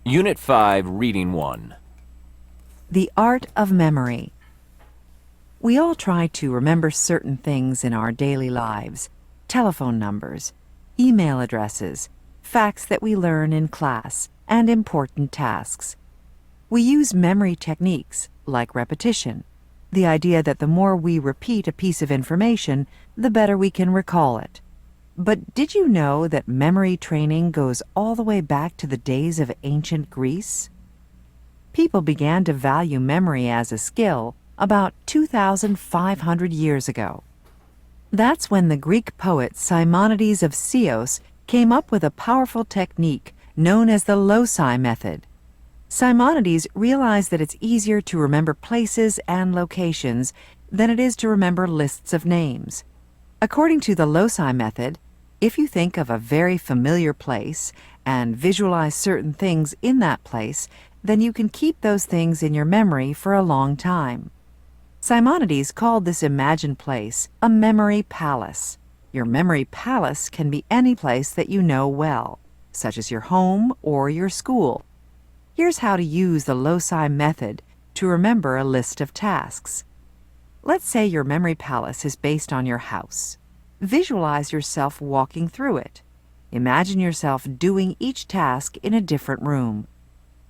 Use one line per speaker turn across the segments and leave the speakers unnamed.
Unit 5, Reading 1.
The art of memory. We all try to remember certain things in our daily lives: telephone numbers, email addresses, facts that we learn in class, and important tasks. We use memory techniques like repetition, the idea that the more we repeat a piece of information, the better we can recall it. But did you know that memory training goes all the way back to the days of ancient Greece? People began to value memory as a skill about 2,500 years ago. That's when the Greek poet Simonides of Chios came up with a powerful technique known as the loci method. Simonides realized that it's easier to remember places and locations than it is to remember lists of names. According to the loci method, if you think of a very familiar place and visualize certain things in that place, then you can keep those things in your memory for a long time. Simonides called this imagined place a memory palace. Your memory palace can be any place that you know well, such as your home or your school. Here's how to use the loci method to remember a list of tasks. Let's say your memory palace is based on your house. Visualize yourself walking through it. Imagine yourself doing each task in a different room.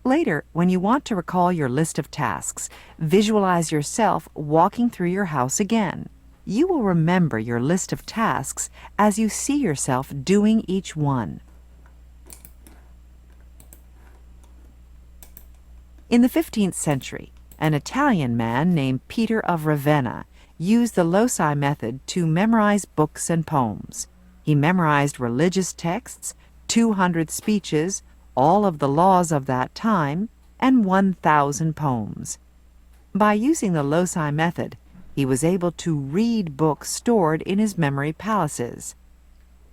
Later, when you want to recall your list of tasks, visualize yourself walking through your house again. You will remember your list of tasks as you see yourself doing each one. In the 15th century, an Italian man named Peter of Ravenna used the loci method to memorize books and poems. He memorized religious texts, 200 speeches, all of the laws of that time, and 1,000 poems. By using the loci method, he was able to read books stored in his memory palaces.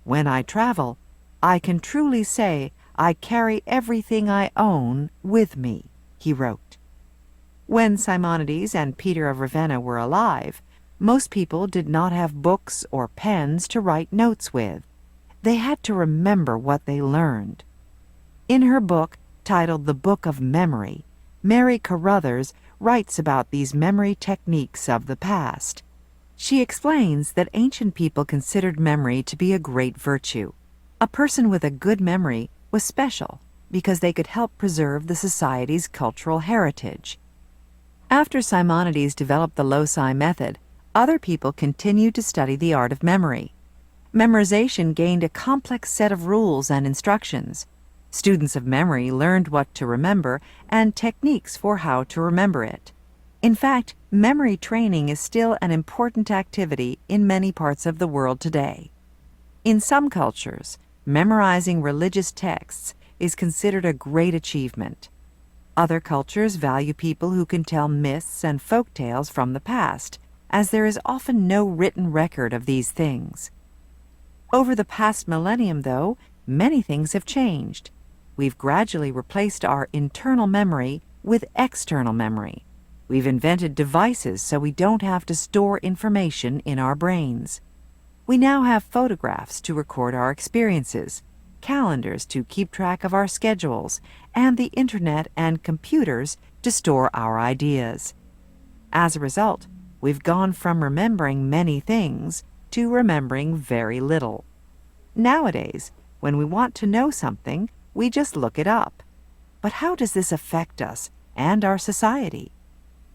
"When I travel, I can truly say I carry everything I own with me," he wrote. When Simonides and Peter of Ravenna were alive, most people did not have books or pens to write notes with. They had to remember what they learned. In her book, titled The Book of Memory, Mary Carruthers writes about these memory techniques of the past. She explains that ancient people considered memory to be a great virtue. A person with a good memory was special because they could help preserve the society's cultural heritage. After Simonides developed the loci method, other people continued to study the art of memory. Memorization gained a complex set of rules and instructions. Students of memory learned what to remember and techniques for how to remember it. In fact, memory training is still an important activity in many parts of the world today. In some cultures, memorizing religious texts is considered a great achievement. Other cultures value people who can tell myths and folk tales from the past, as there is often no written record of these things. Over the past millennium, though, many things have changed. We've gradually replaced our internal memory with external memory. We've invented devices so we don't have to store information in our brains. We now have photographs to record our experiences, calendars to keep track of our schedules, and the internet and computers to store our ideas. As a result, we've gone from remembering many things to remembering very little. Nowadays, when we want to know something, we just look it up. But how does this affect us and our society?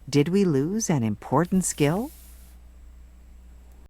Did we lose an important skill?